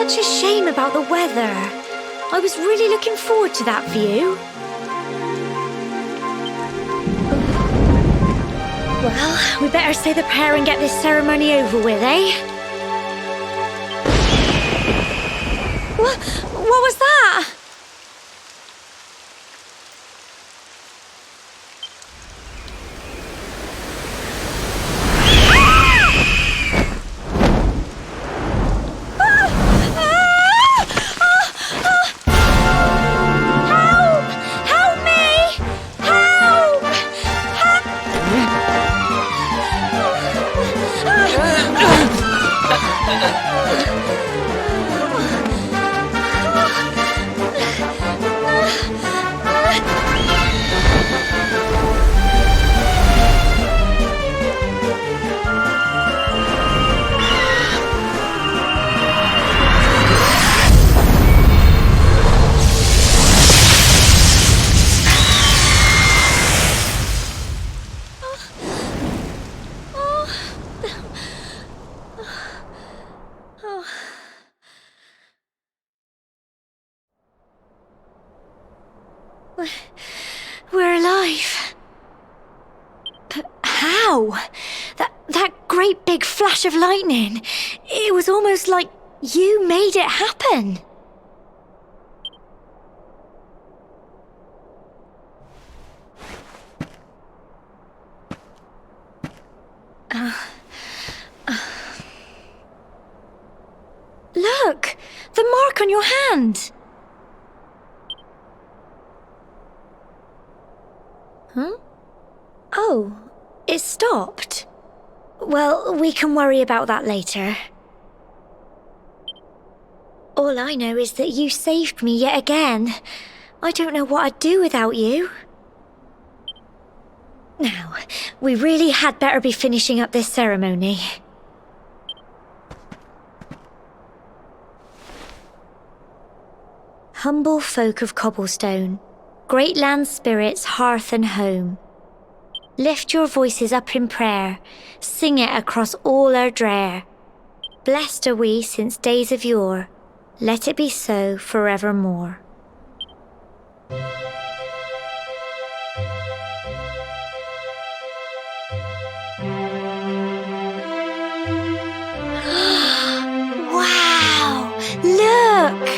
such a shame about the weather. I was really looking forward to that view. Well, we better say the prayer and get this ceremony over with, eh? What was that? We're alive. But how? That great big flash of lightning. It was almost like you made it happen. Look! The mark on your hand! Huh? Oh, it stopped. Well, we can worry about that later. All I know is that you saved me yet again. I don't know what I'd do without you. Now, we really had better be finishing up this ceremony. Humble folk of cobblestone, great land spirits, hearth and home. Lift your voices up in prayer, sing it across all our drear. Blessed are we since days of yore, let it be so forevermore. Wow! Look!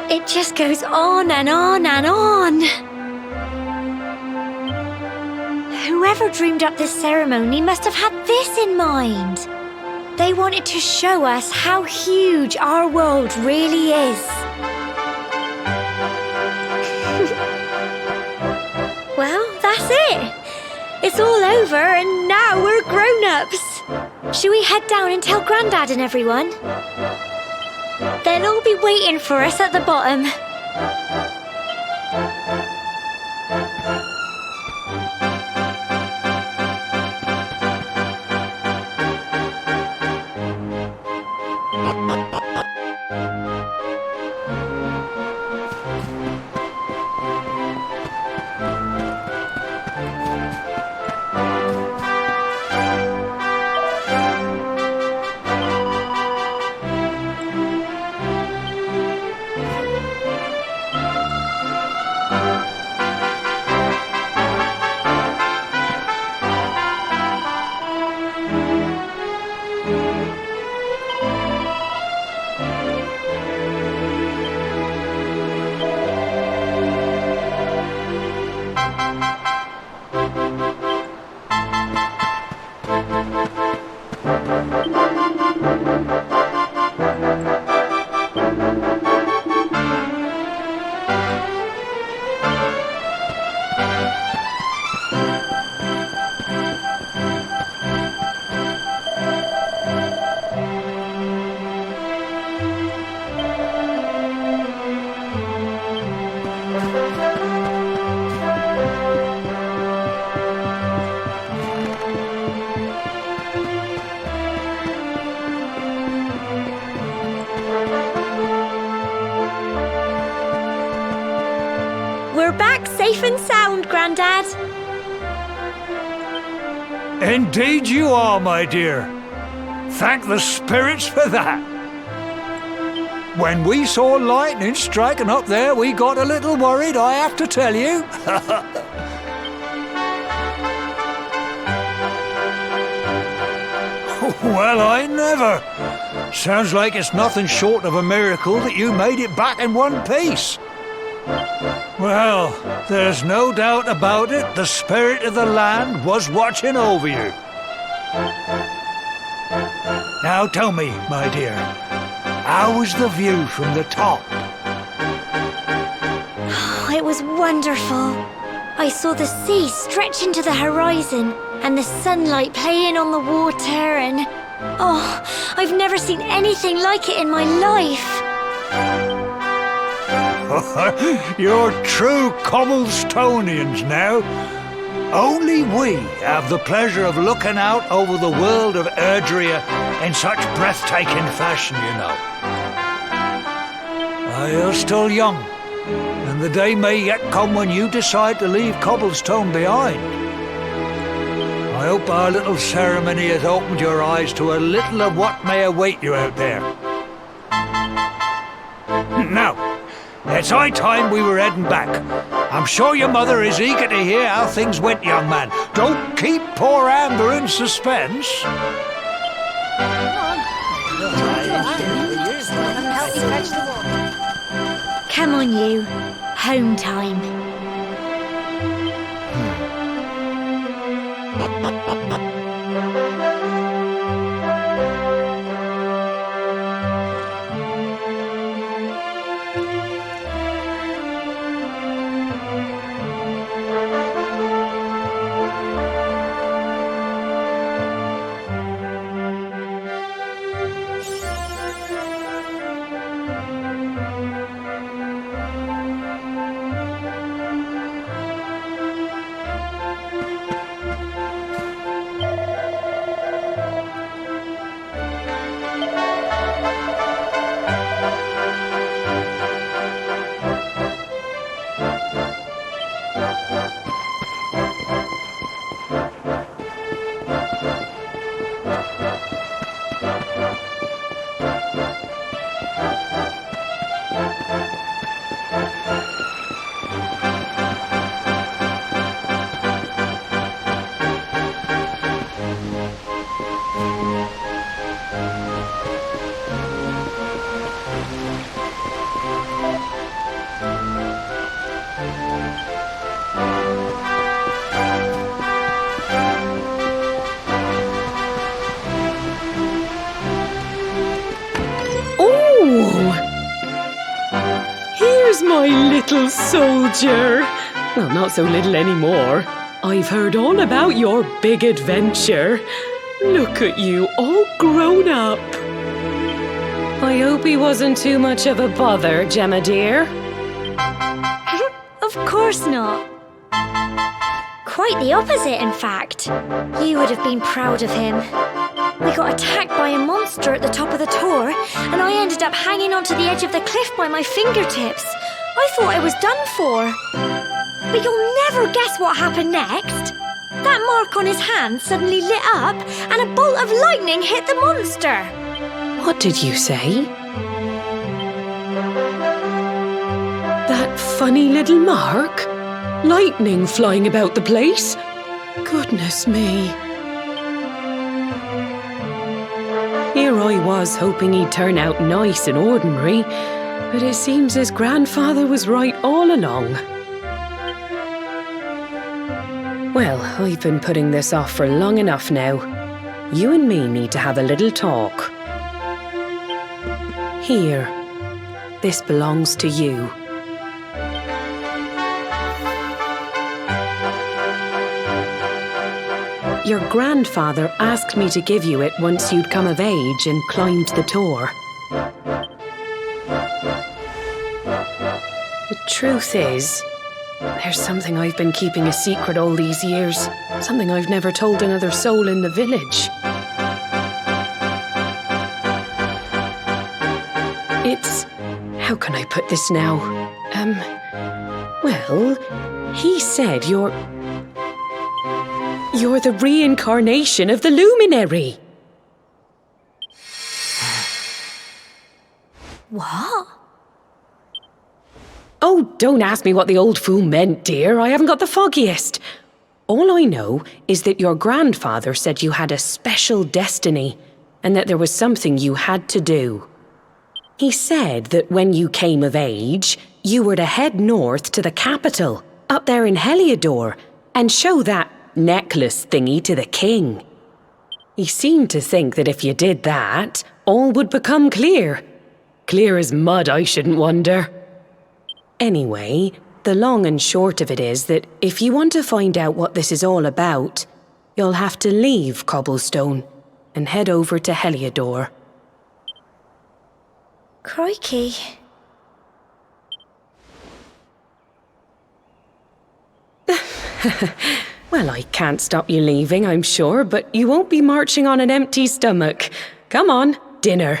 It just goes on and on and on. Whoever dreamed up this ceremony must have had this in mind. They wanted to show us how huge our world really is. Well, that's it. It's all over and now we're grown-ups. Should we head down and tell Grandad and everyone? They'll all be waiting for us at the bottom. Indeed you are, my dear. Thank the spirits for that. When we saw lightning striking up there, we got a little worried, I have to tell you. Well, I never. Sounds like it's nothing short of a miracle that you made it back in one piece. Well, there's no doubt about it, the spirit of the land was watching over you. Now tell me, my dear, how was the view from the top? It was wonderful. I saw the sea stretch into the horizon and the sunlight playing on the water and... Oh, I've never seen anything like it in my life. You're true Cobblestonians now. Only we have the pleasure of looking out over the world of Erdrea in such breathtaking fashion, you know. You're still young, and the day may yet come when you decide to leave Cobblestone behind. I hope our little ceremony has opened your eyes to a little of what may await you out there. Now, it's high time we were heading back. I'm sure your mother is eager to hear how things went, young man. Don't keep poor Amber in suspense. Come on, you. Home time. My little soldier. Well, not so little anymore. I've heard all about your big adventure. Look at you, all grown up. I hope he wasn't too much of a bother, Gemma dear. Of course not. Quite the opposite, in fact. You would have been proud of him. We got attacked by a monster at the top of the tor, and I ended up hanging onto the edge of the cliff by my fingertips. I thought I was done for. But you'll never guess what happened next. That mark on his hand suddenly lit up, and a bolt of lightning hit the monster. What did you say? That funny little mark? Lightning flying about the place? Goodness me. Here I was hoping he'd turn out nice and ordinary, but it seems his grandfather was right all along. Well, I've been putting this off for long enough now. You and me need to have a little talk. Here, this belongs to you. Your grandfather asked me to give you it once you'd come of age and climbed the tor. The truth is, there's something I've been keeping a secret all these years. Something I've never told another soul in the village. It's... how can I put this now? Well, he said You're the reincarnation of the Luminary. What? Oh, don't ask me what the old fool meant, dear. I haven't got the foggiest. All I know is that your grandfather said you had a special destiny and that there was something you had to do. He said that when you came of age, you were to head north to the capital, up there in Heliodor, and show that necklace thingy to the king. He seemed to think that if you did that, all would become clear. Clear as mud, I shouldn't wonder. Anyway, the long and short of it is that if you want to find out what this is all about, you'll have to leave Cobblestone and head over to Heliodor. Crikey. Well, I can't stop you leaving, I'm sure, but you won't be marching on an empty stomach. Come on, dinner.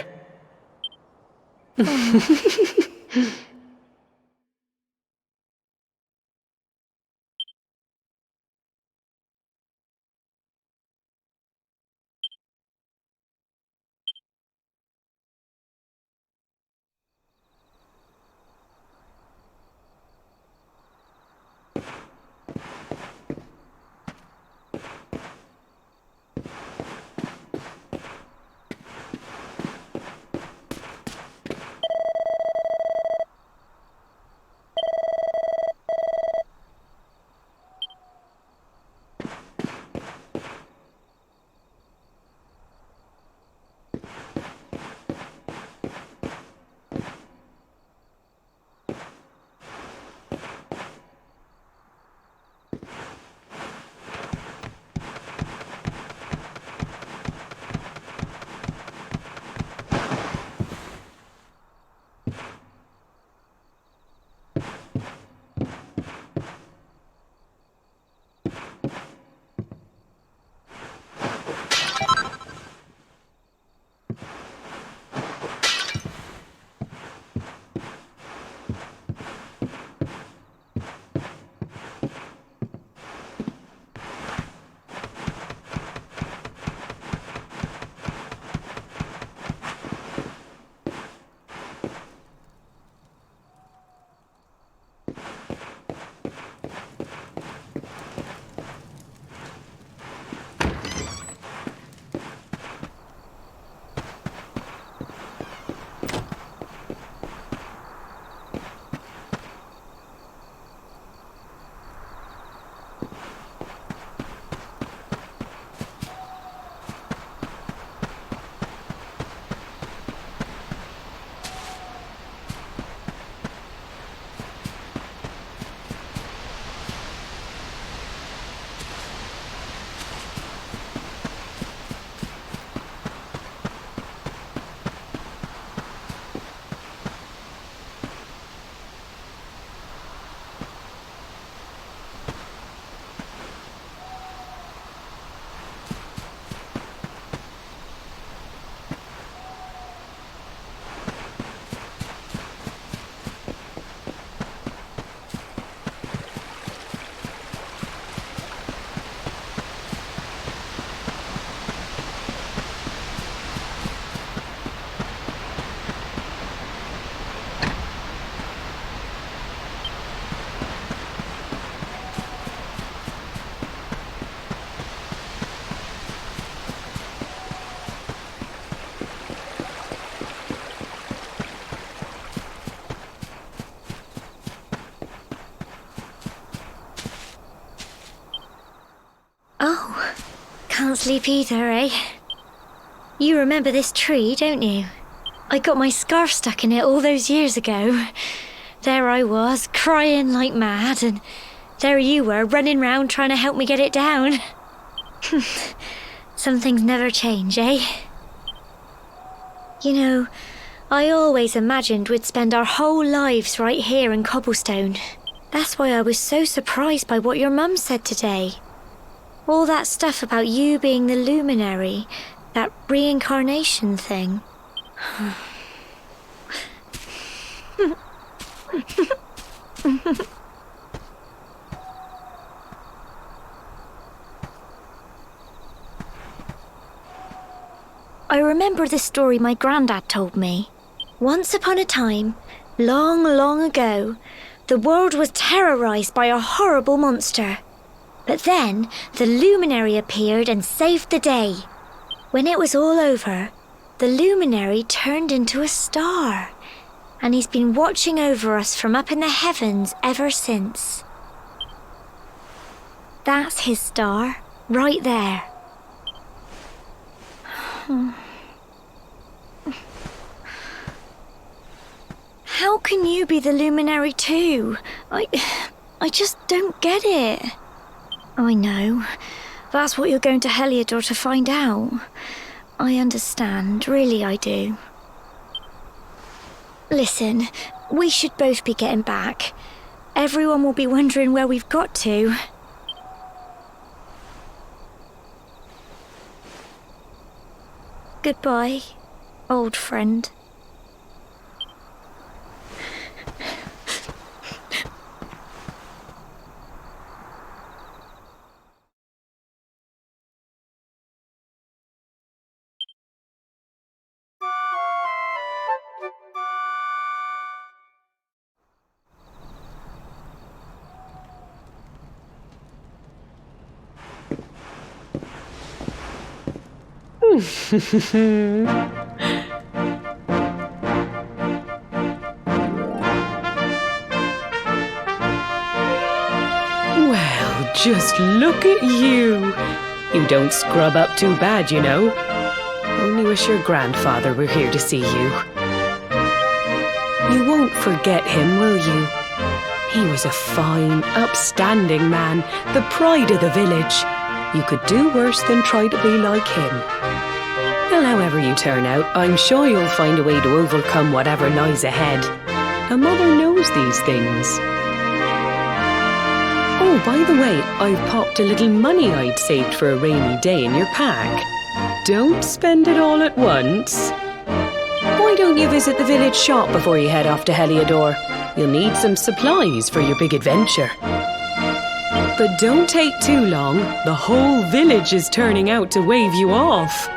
Oh, can't sleep either, eh? You remember this tree, don't you? I got my scarf stuck in it all those years ago. There I was, crying like mad, and there you were, running round trying to help me get it down. Some things never change, eh? You know, I always imagined we'd spend our whole lives right here in Cobblestone. That's why I was so surprised by what your mum said today. All that stuff about you being the Luminary, that reincarnation thing. I remember the story my granddad told me. Once upon a time, long, long ago, the world was terrorized by a horrible monster. But then, the Luminary appeared and saved the day. When it was all over, the Luminary turned into a star. And he's been watching over us from up in the heavens ever since. That's his star, right there. How can you be the Luminary too? I just don't get it. I know. That's what you're going to Heliodor to find out. I understand, really I do. Listen, we should both be getting back. Everyone will be wondering where we've got to. Goodbye, old friend. Well, just look at you. You don't scrub up too bad, you know. Only wish your grandfather were here to see you. You won't forget him, will you? He was a fine, upstanding man, the pride of the village. You could do worse than try to be like him. Well, however you turn out, I'm sure you'll find a way to overcome whatever lies ahead. A mother knows these things. Oh, by the way, I've popped a little money I'd saved for a rainy day in your pack. Don't spend it all at once. Why don't you visit the village shop before you head off to Heliodor? You'll need some supplies for your big adventure. But don't take too long. The whole village is turning out to wave you off.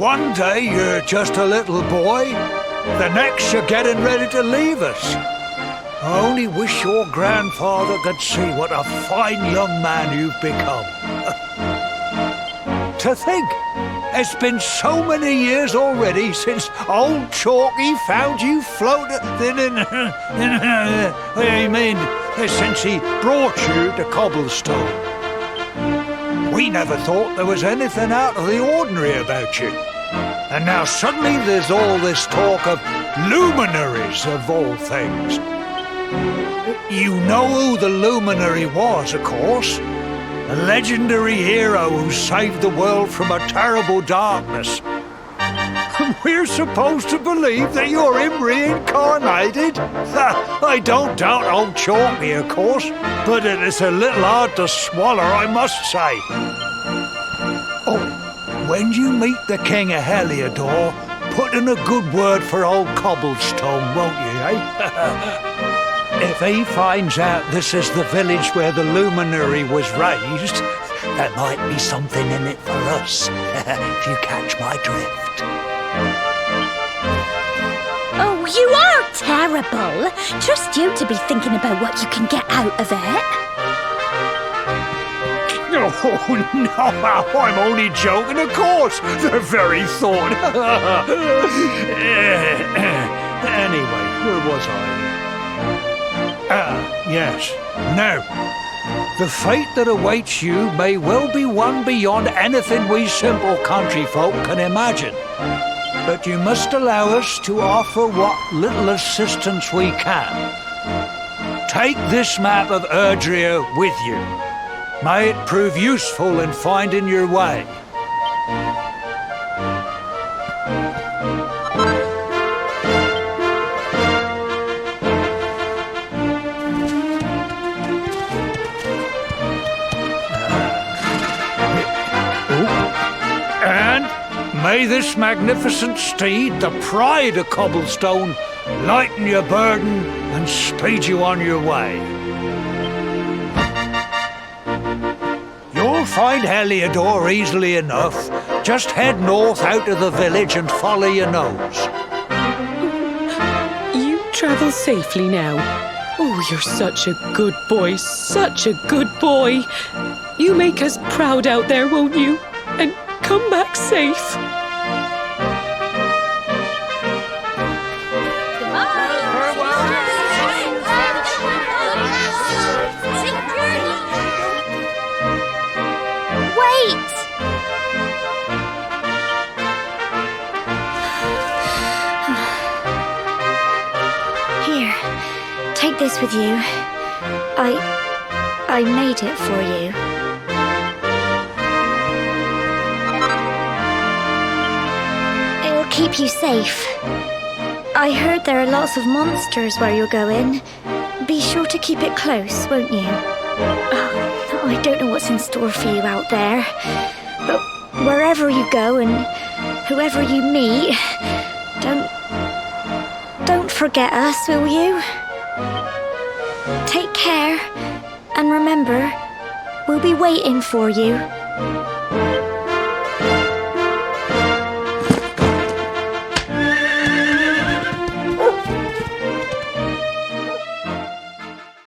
One day you're just a little boy, the next you're getting ready to leave us. I only wish your grandfather could see what a fine young man you've become. To think, it's been so many years already since old Chalky found you floating since he brought you to Cobblestone. We never thought there was anything out of the ordinary about you. And now suddenly there's all this talk of luminaries, of all things. You know who the Luminary was, of course. A legendary hero who saved the world from a terrible darkness. We're supposed to believe that you're him reincarnated? I don't doubt old Chalky, of course, but it is a little hard to swallow, I must say. Oh, when you meet the King of Heliodor, put in a good word for old Cobblestone, won't you, eh? If he finds out this is the village where the Luminary was raised, there might be something in it for us, if you catch my drift. Oh, you are terrible. Trust you to be thinking about what you can get out of it. Oh, no, I'm only joking, of course. The very thought. Anyway, where was I? Yes. Now, the fate that awaits you may well be one beyond anything we simple country folk can imagine. But you must allow us to offer what little assistance we can. Take this map of Erdrea with you. May it prove useful in finding your way. May this magnificent steed, the pride of Cobblestone, lighten your burden and speed you on your way. You'll find Heliodor easily enough. Just head north out of the village and follow your nose. You travel safely now. Oh, you're such a good boy, such a good boy. You make us proud out there, won't you? And come back safe. Here, take this with you. I made it for you. It'll keep you safe. I heard there are lots of monsters where you're going. Be sure to keep it close, won't you? Oh, I don't know what's in store for you out there. But wherever you go and whoever you meet, don't forget us, will you? Take care, and remember, we'll be waiting for you.